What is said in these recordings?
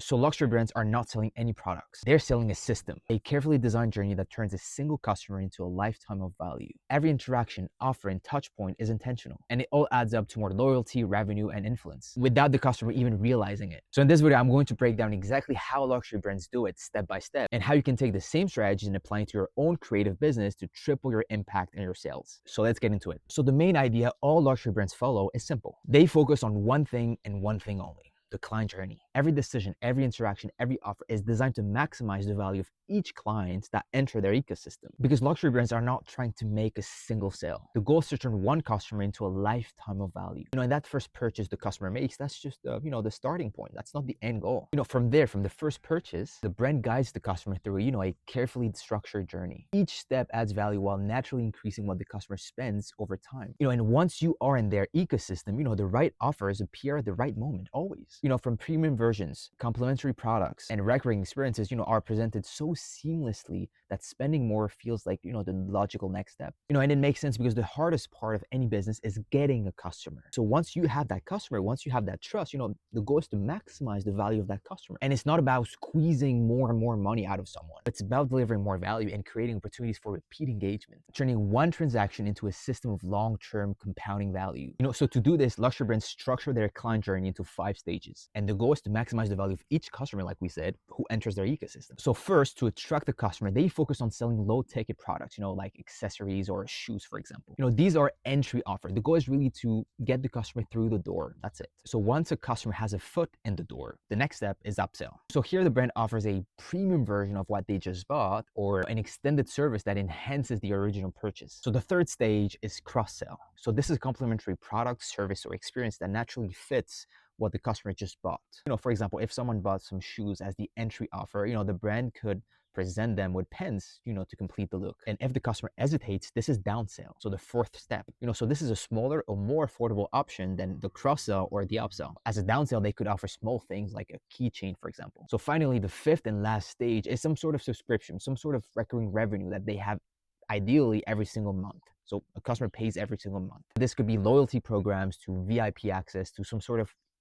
So luxury brands are not selling any products. They're selling a system, a carefully designed journey that turns a single customer into a lifetime of value. Every interaction, offer, and touch point is intentional, and it all adds up to more loyalty, revenue, and influence without the customer even realizing it. So in this video, I'm going to break down exactly how luxury brands do it step by step and how you can take the same strategies and apply it to your own creative business to triple your impact and your sales. So let's get into it. So the main idea all luxury brands follow is simple. They focus on one thing and one thing only: the client journey. Every decision, every interaction, every offer is designed to maximize the value of each client that enter their ecosystem. Because luxury brands are not trying to make a single sale. The goal is to turn one customer into a lifetime of value. In that first purchase the customer makes, that's just the starting point. That's not the end goal. From there, from the first purchase, the brand guides the customer through, a carefully structured journey. Each step adds value while naturally increasing what the customer spends over time. And once you are in their ecosystem, the right offers appear at the right moment, always. From premium versions, complimentary products, and recurring experiences, are presented so seamlessly that spending more feels like, the logical next step. And it makes sense because the hardest part of any business is getting a customer. So once you have that customer, once you have that trust, the goal is to maximize the value of that customer. And it's not about squeezing more and more money out of someone. It's about delivering more value and creating opportunities for repeat engagement, turning one transaction into a system of long-term compounding value. So to do this, luxury brands structure their client journey into 5 stages. And the goal is to maximize the value of each customer, like we said, who enters their ecosystem. So first, to attract the customer, they focus on selling low-ticket products, like accessories or shoes, for example. These are entry offer. The goal is really to get the customer through the door. That's it. So once a customer has a foot in the door, the next step is upsell. So here the brand offers a premium version of what they just bought or an extended service that enhances the original purchase. So the third stage is cross-sell. So this is a complementary product, service, or experience that naturally fits what the customer just bought. For example, if someone bought some shoes as the entry offer, the brand could present them with pens, to complete the look. And if the customer hesitates, this is downsell. So the fourth step, so this is a smaller or more affordable option than the cross-sell or the upsell. As a downsell, they could offer small things like a keychain, for example. So finally, the fifth and last stage is some sort of subscription, some sort of recurring revenue that they have ideally every single month. So a customer pays every single month. This could be loyalty programs to VIP access to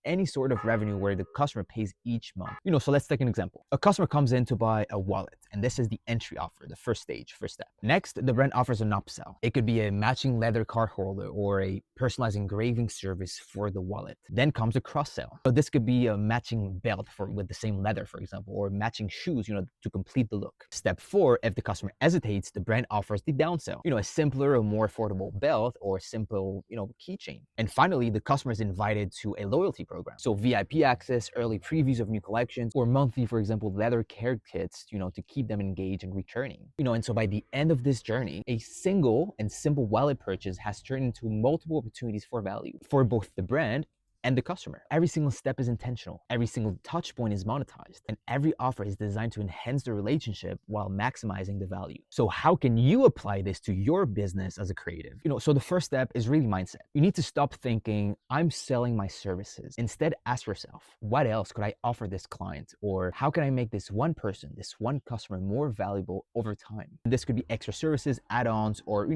any sort of revenue where the customer pays each month. So let's take an example. A customer comes in to buy a wallet, and this is the entry offer, the first step. Next, the brand offers an upsell. It could be a matching leather card holder or a personalized engraving service for the wallet. Then comes a cross-sell. So this could be a matching belt with the same leather, for example, or matching shoes, to complete the look. Step 4, if the customer hesitates, the brand offers the downsell. A simpler or more affordable belt or simple, keychain. And finally, the customer is invited to a loyalty program. So VIP access, early previews of new collections, or monthly, for example, leather care kits, to keep them engaged and returning. And so by the end of this journey, a single and simple wallet purchase has turned into multiple opportunities for value for both the brand and the customer. Every single step is intentional. Every single touch point is monetized. And every offer is designed to enhance the relationship while maximizing the value. So how can you apply this to your business as a creative? So the first step is really mindset. You need to stop thinking, I'm selling my services. Instead, ask yourself, what else could I offer this client? Or how can I make this one person, this one customer more valuable over time? This could be extra services, add-ons, or,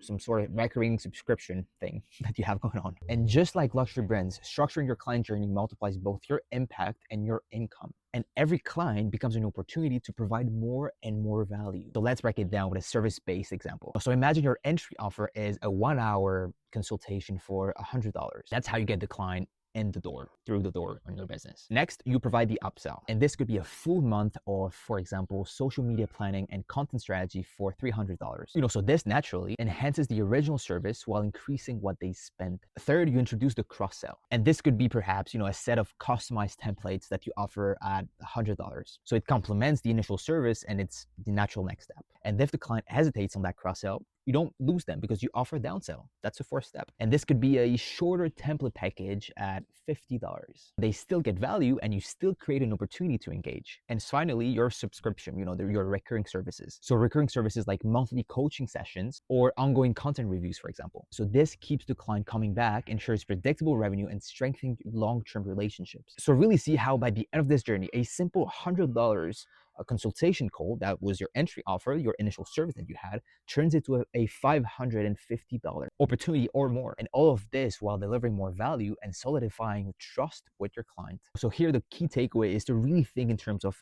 some sort of recurring subscription thing that you have going on. And just like luxury brands, structuring your client journey multiplies both your impact and your income. And every client becomes an opportunity to provide more and more value. So let's break it down with a service-based example. So imagine your entry offer is a 1-hour consultation for $100. That's how you get the client through the door on your business. Next, you provide the upsell. And this could be a full month of, for example, social media planning and content strategy for $300. So this naturally enhances the original service while increasing what they spend. Third, you introduce the cross-sell. And this could be perhaps, a set of customized templates that you offer at $100. So it complements the initial service and it's the natural next step. And if the client hesitates on that cross-sell, you don't lose them because you offer downsell. That's the fourth step. And this could be a shorter template package at $50. They still get value and you still create an opportunity to engage. And finally, your subscription, your recurring services. So recurring services like monthly coaching sessions or ongoing content reviews, for example. So this keeps the client coming back, ensures predictable revenue, and strengthening long-term relationships. So really see how by the end of this journey, a simple $100 A consultation call that was your entry offer, your initial service that you had, turns into a $550 opportunity or more. And all of this while delivering more value and solidifying trust with your client. So here the key takeaway is to really think in terms of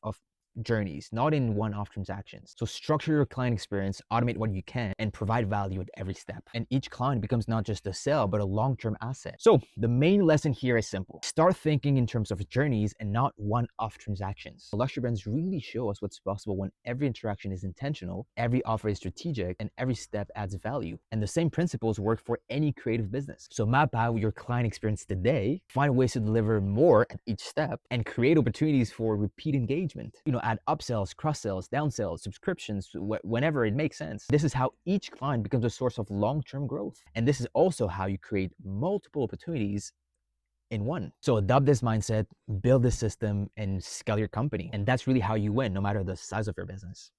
journeys, not in one-off transactions. So structure your client experience, automate what you can, and provide value at every step. And each client becomes not just a sale, but a long-term asset. So the main lesson here is simple. Start thinking in terms of journeys and not one-off transactions. Luxury brands really show us what's possible when every interaction is intentional, every offer is strategic, and every step adds value. And the same principles work for any creative business. So map out your client experience today, find ways to deliver more at each step, and create opportunities for repeat engagement. Add upsells, cross-sells, downsells, subscriptions, whenever it makes sense. This is how each client becomes a source of long-term growth. And this is also how you create multiple opportunities in one. So adopt this mindset, build this system, and scale your company. And that's really how you win, no matter the size of your business.